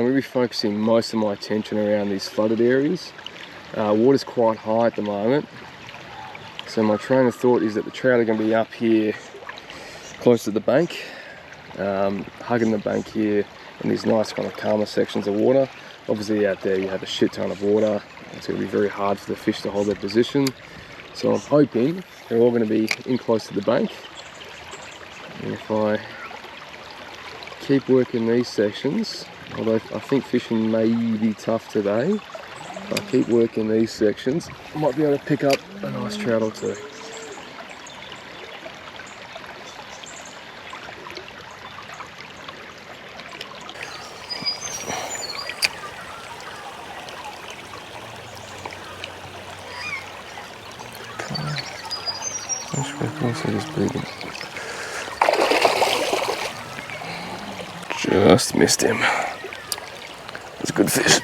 I'm going to be focusing most of my attention around these flooded areas. Water's quite high at the moment, so my train of thought is that the trout are going to be up here close to the bank, hugging the bank here in these nice kind of calmer sections of water. Obviously out there you have a shit ton of water. It's going to be very hard for the fish to hold their position. So I'm hoping they're all going to be in close to the bank. And if I keep working these sections, although I think fishing may be tough today, if I keep working these sections, I might be able to pick up a nice trout or two. Just missed him. It's a good fish.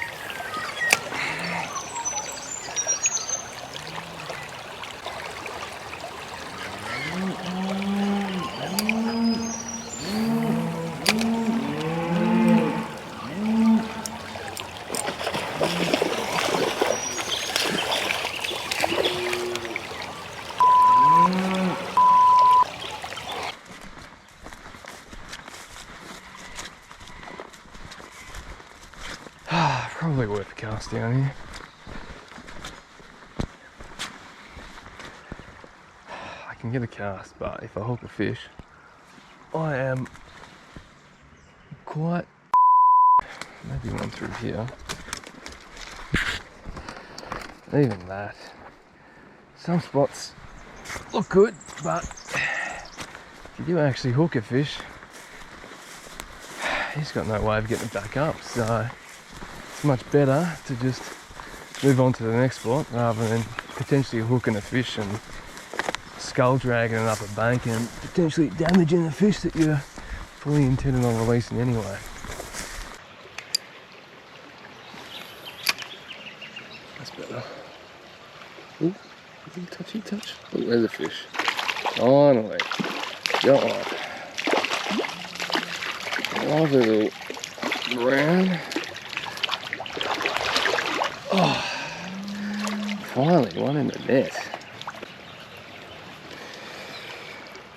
Probably worth a cast down here. I can get a cast, but if I hook a fish, I am quite... Maybe one through here. Even that. Some spots look good, but if you do actually hook a fish, he's got no way of getting it back up, so it's much better to just move on to the next spot rather than potentially hooking a fish and skull dragging it up a bank and potentially damaging the fish that you're fully intended on releasing anyway. That's better. Ooh, a little touchy touch. Oh, there's a fish. Finally. Go on. Lovely little brown. Oh, finally one in the net.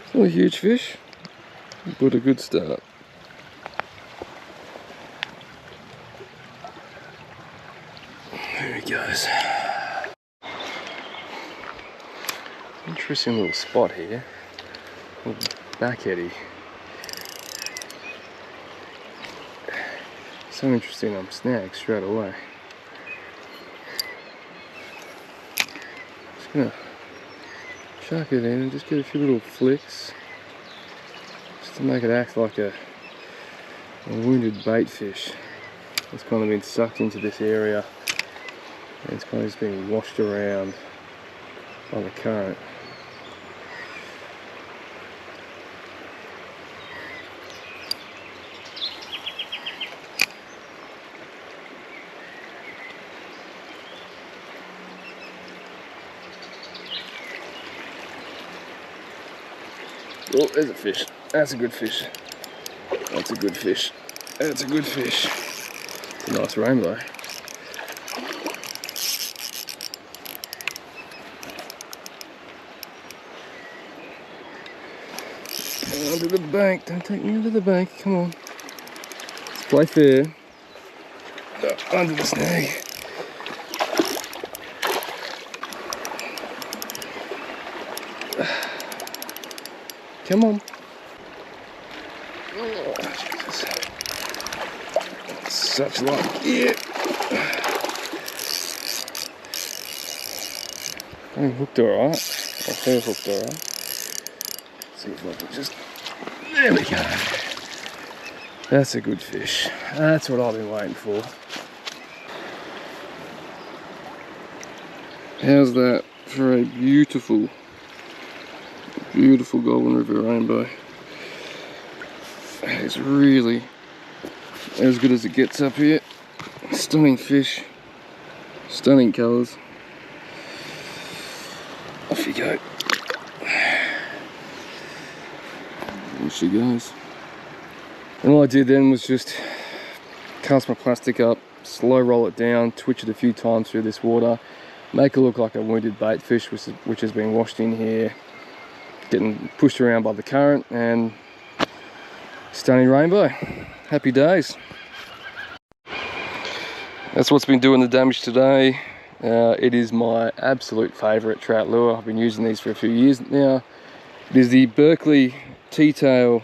It's not a huge fish, but a good start. There he goes. Interesting little spot here. Little back eddy. So interesting, I'm snagged straight away. Just gonna chuck it in and just get a few little flicks just to make it act like a wounded bait fish. It's kind of been sucked into this area and it's kind of just being washed around by the current. Oh, there's a fish. That's a good fish. That's a good fish. That's a good fish. It's a nice rainbow. Under the bank. Don't take me under the bank. Come on. Let's play fair. Under the snag. Come on. Oh, Jesus. Such luck. Yeah. I'm hooked alright. I feel hooked alright. See if I can just... There we go. That's a good fish. That's what I've been waiting for. How's that for a beautiful Goulburn River rainbow? It's really as good as it gets up here. Stunning fish, stunning colours. Off you go. There she goes. And all I did then was just cast my plastic up, slow roll it down, twitch it a few times through this water, make it look like a wounded bait fish which has been washed in here, getting pushed around by the current, and stunning rainbow. Happy days. That's what's been doing the damage today. It is my absolute favourite trout lure. I've been using these for a few years now. It is the Berkeley T-tail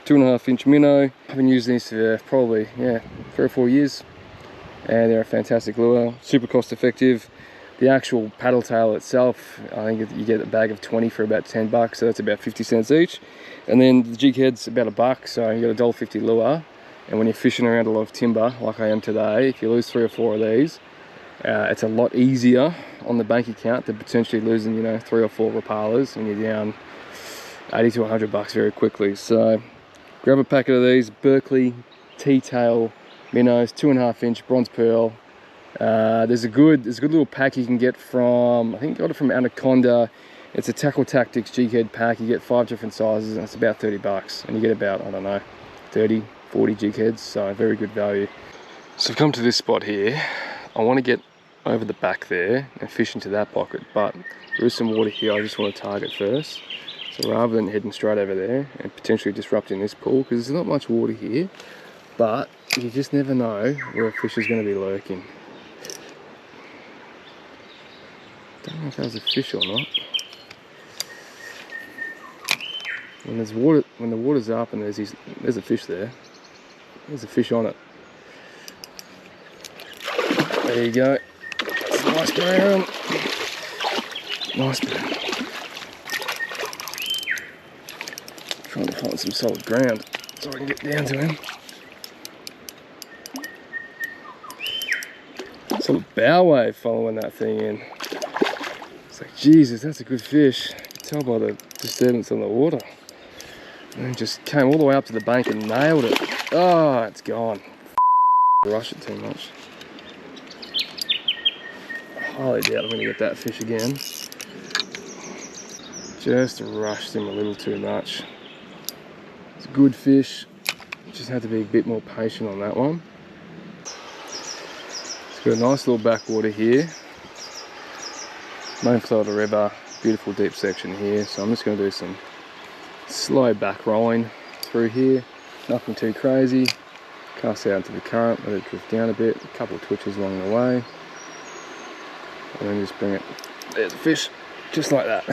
2.5 inch minnow. I've been using these for probably 3 or 4 years, and they're a fantastic lure, super cost effective. The actual paddle tail itself, I think you get a bag of 20 for about 10 bucks, so that's about 50 cents each. And then the jig head's about $1, so you got a $1.50 lure. And when you're fishing around a lot of timber, like I am today, if you lose 3 or 4 of these, it's a lot easier on the bank account than potentially losing, 3 or 4 Rapalas, and you're down 80 to $100 very quickly. So grab a packet of these Berkeley T-tail minnows, 2.5 inch bronze pearl. There's a good little pack you can get from, I think I got it from Anaconda. It's a Tackle Tactics jig head pack. You get 5 different sizes, and it's about $30, and you get about, I don't know, 30, 40 jig heads, so very good value. So I've come to this spot here. I want to get over the back there and fish into that pocket, but there is some water here I just want to target first. So rather than heading straight over there and potentially disrupting this pool, because there's not much water here, but you just never know where a fish is going to be lurking. Don't know if that was a fish or not. When there's water, when the water's up and there's a fish there. There's a fish on it. There you go. It's a nice brown. Nice brown. Trying to find some solid ground so I can get down to him. Some bow wave following that thing in. It's like, Jesus, that's a good fish. You can tell by the disturbance on the water. And just came all the way up to the bank and nailed it. Oh, it's gone. Rush it too much. I highly doubt I'm going to get that fish again. Just rushed him a little too much. It's a good fish. Just had to be a bit more patient on that one. It's got a nice little backwater here. Main flow of the river. Beautiful deep section here. So I'm just going to do some slow back rolling through here. Nothing too crazy. Cast out into the current, let it drift down a bit. A couple of twitches along the way. And then just bring it. There's a fish. Just like that.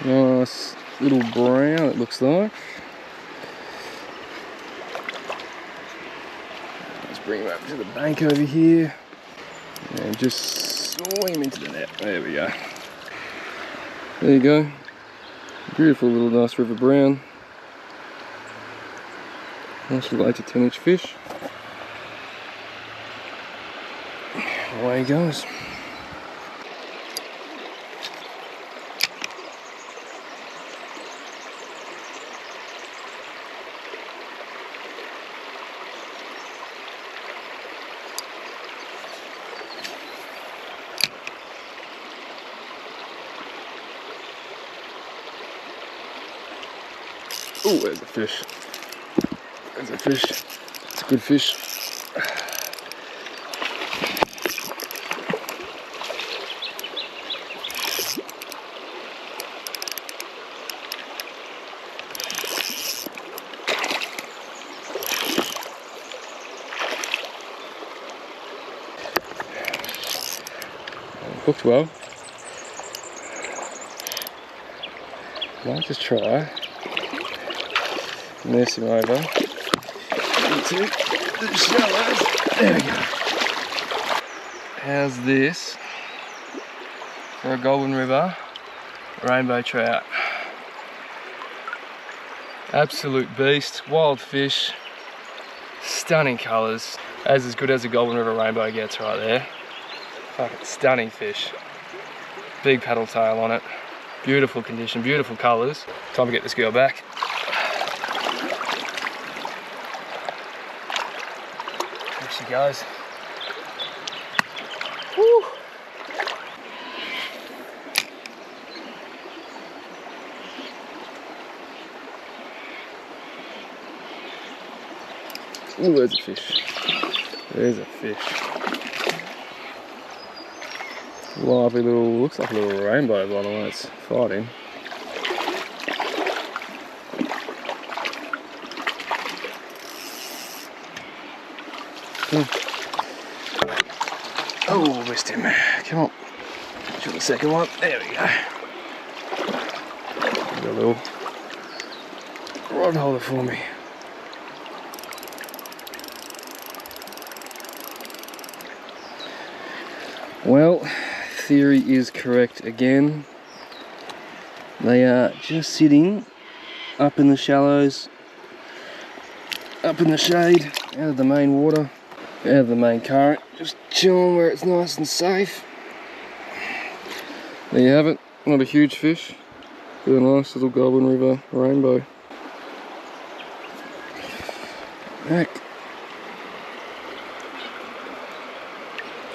Nice little brown, it looks like. Let's bring him up to the bank over here and just swing him into the net. There we go. There you go. Beautiful little nice river brown. Nice little 8 to 10 inch fish. Away he goes. Oh, there's a fish. There's a fish. It's a good fish. Hooked well. Might just try. Nurse him over into the shallows. There we go. How's this for a Goulburn River rainbow trout? Absolute beast, wild fish, stunning colours. As good as a Goulburn River rainbow gets right there. Fucking stunning fish. Big paddle tail on it. Beautiful condition, beautiful colours. Time to get this girl back. There she goes. Woo. Ooh, there's a fish. There's a fish. Lovely little, looks like a little rainbow by the way it's fighting. Oh, missed him. Come on. Shoot the second one. There we go. Got a little rod holder for me. Well, theory is correct again. They are just sitting up in the shallows, up in the shade, out of the main water, out of the main current, just chilling where it's nice and safe. There you have it, not a huge fish, but a nice little Goulburn River rainbow. Back.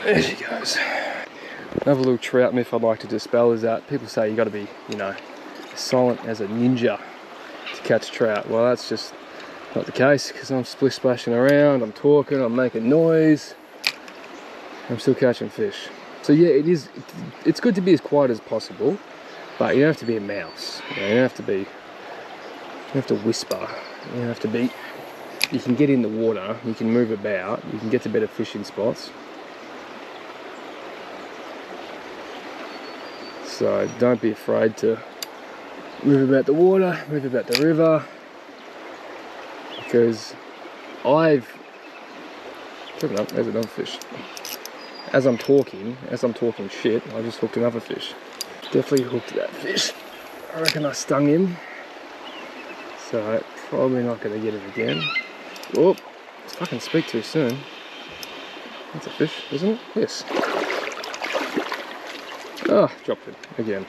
There she goes. Another little trout myth I'd like to dispel is that people say you got to be, you know, silent as a ninja to catch trout. Well, that's just not the case, because I'm splish splashing around, I'm talking, I'm making noise, I'm still catching fish. So yeah, it's good to be as quiet as possible, but you don't have to be a mouse. You know, you don't have to whisper. You don't have to be. You can get in the water, you can move about, you can get to better fishing spots. So don't be afraid to move about the water, move about the river, because there's another fish. As I'm talking shit, I just hooked another fish. Definitely hooked that fish. I reckon I stung him. So probably not going to get it again. Oh, let's fucking speak too soon. That's a fish, isn't it? Yes. Oh, dropped it again.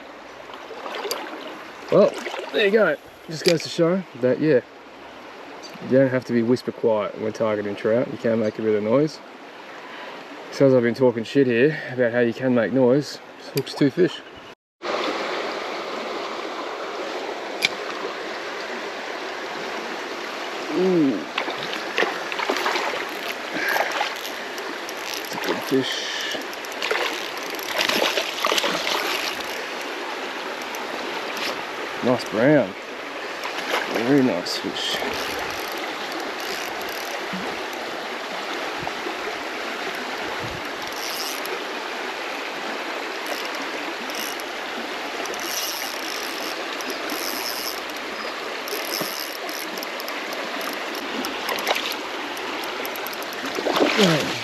Well, there you go. Just goes to show that, yeah, you don't have to be whisper quiet when targeting trout. You can make a bit of noise. So as I've been talking shit here about how you can make noise, just hooks two fish. Ooh. It's a good fish. Nice brown. Very nice fish.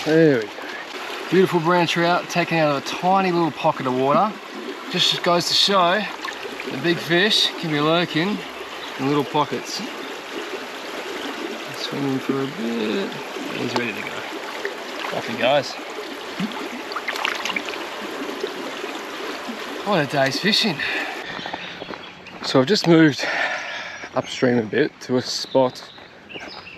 There we go. Beautiful brown trout taken out of a tiny little pocket of water. Just goes to show the big fish can be lurking in little pockets. Swimming for a bit. He's ready to go. Off he goes. What a day's fishing. So I've just moved upstream a bit to a spot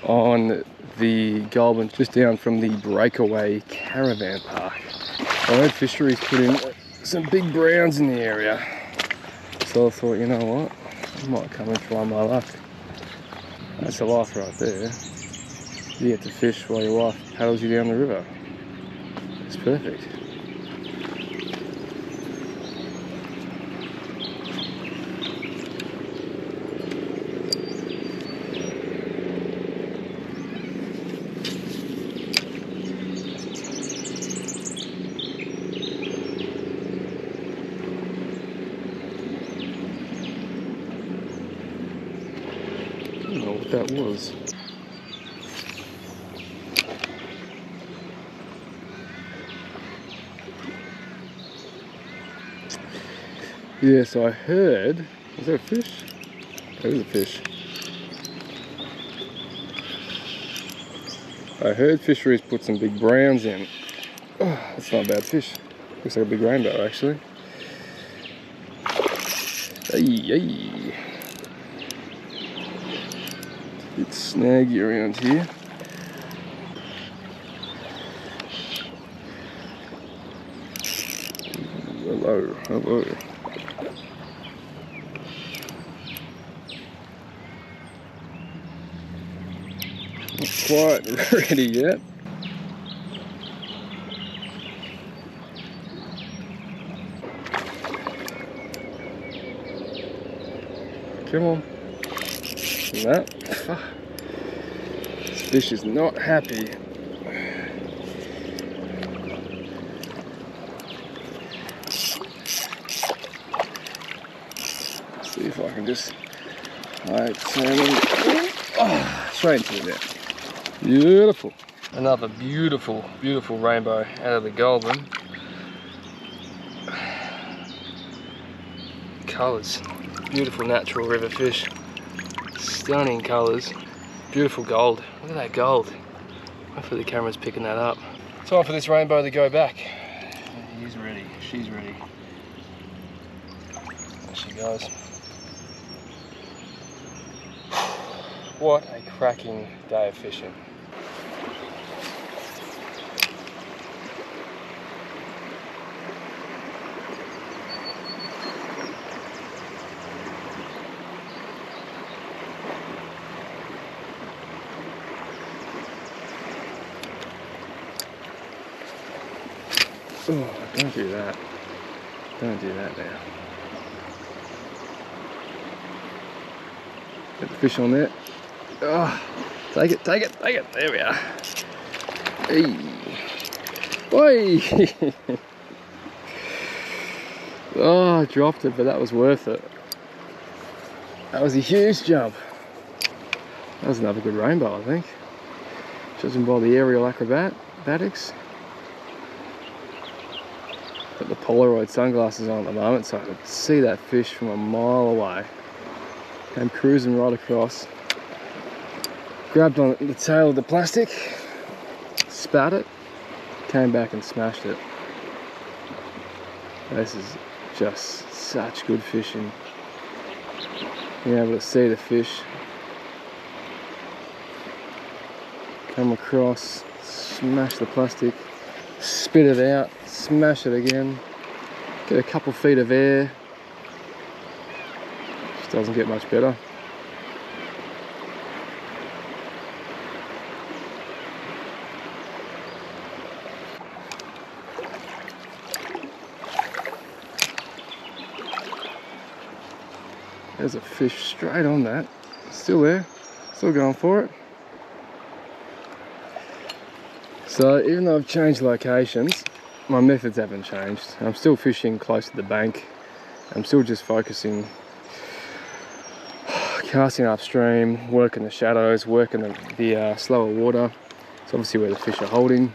on the Goulburn, just down from the breakaway caravan park. I heard fisheries put in some big browns in the area, so I thought, you know what, I might come and try my luck. That's the life right there. You get to fish while your wife paddles you down the river. It's perfect. I don't know what that was. Yeah, so I heard, is that a fish? That is a fish. I heard fisheries put some big browns in. Oh, that's not a bad fish. Looks like a big rainbow actually. Hey, hey. It's snaggy around here. Hello, hello. Not quite ready yet. Come on. No. This fish is not happy. See if I can just turn him. Oh, straight into the net. Beautiful. Another beautiful, beautiful rainbow out of the Goulburn. Colours. Beautiful natural river fish. Stunning colours. Beautiful gold. Look at that gold. Hopefully the camera's picking that up. Time for this rainbow to go back. He's ready. She's ready. There she goes. What a cracking day of fishing. Oh, don't do that. Don't do that now. Get the fish on there. Oh, take it, take it, take it. There we are. Hey. Oi! Oh, I dropped it, but that was worth it. That was a huge jump. That was another good rainbow, I think. Judging by the aerial acrobatics. Got the Polaroid sunglasses on at the moment, so I could see that fish from a mile away. Came cruising right across. Grabbed on the tail of the plastic, spat it, came back and smashed it. This is just such good fishing. Being able to see the fish come across, smash the plastic, spit it out, smash it again, get a couple feet of air. Just doesn't get much better. There's a fish straight on that. Still there, still going for it. So even though I've changed locations, my methods haven't changed. I'm still fishing close to the bank. I'm still just focusing, casting upstream, working the shadows, working the slower water. It's obviously where the fish are holding.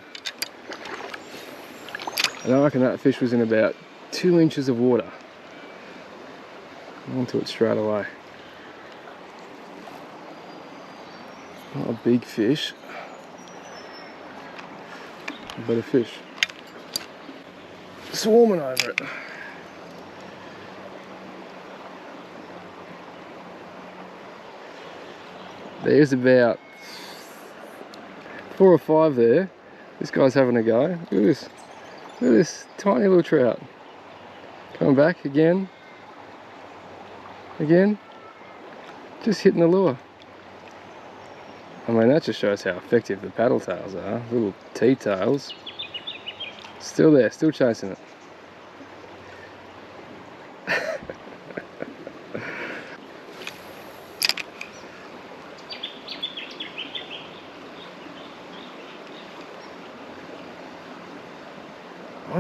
And I reckon that fish was in about 2 inches of water. Onto it straight away. Not a big fish, but a fish. Swarming over it. There's about 4 or 5 there. This guy's having a go. Look at this. Look at this tiny little trout. Coming back again. Again. Just hitting the lure. I mean, that just shows how effective the paddle tails are. Little T-tails. Still there, still chasing it.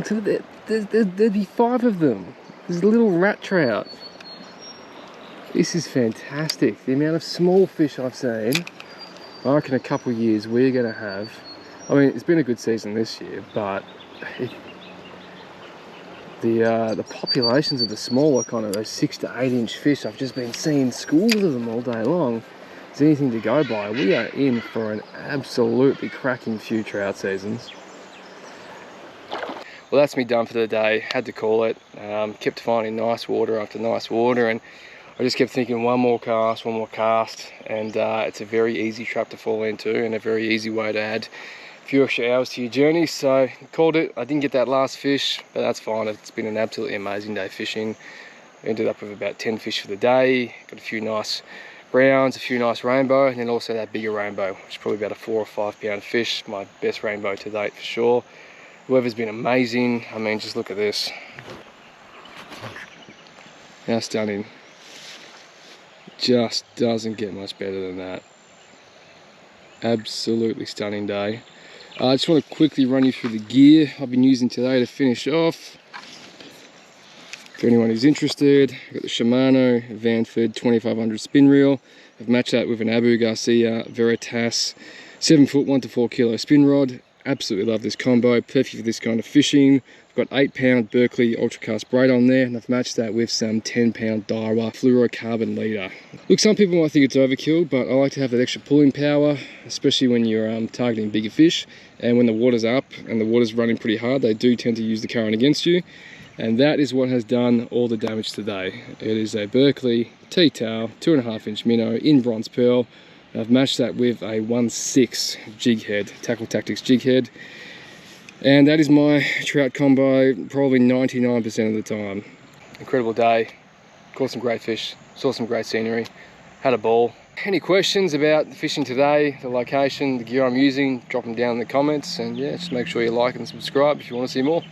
There'd be 5 of them. There's a little rat trout. This is fantastic. The amount of small fish I've seen. I reckon a couple of years we're going to have. I mean, it's been a good season this year, but the populations of the smaller kind of those 6 to 8 inch fish, I've just been seeing schools of them all day long. If there's anything to go by, we are in for an absolutely cracking few trout seasons. Well, that's me done for the day. Had to call it. Kept finding nice water after nice water, and I just kept thinking one more cast, and it's a very easy trap to fall into and a very easy way to add a few extra hours to your journey. So called it. I didn't get that last fish, but that's fine. It's been an absolutely amazing day fishing. Ended up with about 10 fish for the day. Got a few nice browns, a few nice rainbow, and then also that bigger rainbow, which is probably about a 4 or 5 pound fish. My best rainbow to date for sure. The weather's been amazing. I mean, just look at this. How stunning. Just doesn't get much better than that. Absolutely stunning day. I just want to quickly run you through the gear I've been using today to finish off. For anyone who's interested, I've got the Shimano Vanford 2500 spin reel. I've matched that with an Abu Garcia Veritas 7 foot 1 to 4 kilo spin rod. Absolutely love this combo, perfect for this kind of fishing. I've got 8 pound Berkeley Ultracast braid on there, and I've matched that with some 10 pound Daiwa fluorocarbon leader. Look, some people might think it's overkill, but I like to have that extra pulling power, especially when you're targeting bigger fish, and when the water's up and the water's running pretty hard, they do tend to use the current against you. And that is what has done all the damage today. It is a Berkeley T-tail 2.5 inch minnow in bronze pearl. I've matched that with a 1/6 jig head, Tackle Tactics jig head. And that is my trout combo probably 99% of the time. Incredible day, caught some great fish, saw some great scenery, had a ball. Any questions about the fishing today, the location, the gear I'm using, drop them down in the comments. And yeah, just make sure you like and subscribe if you want to see more.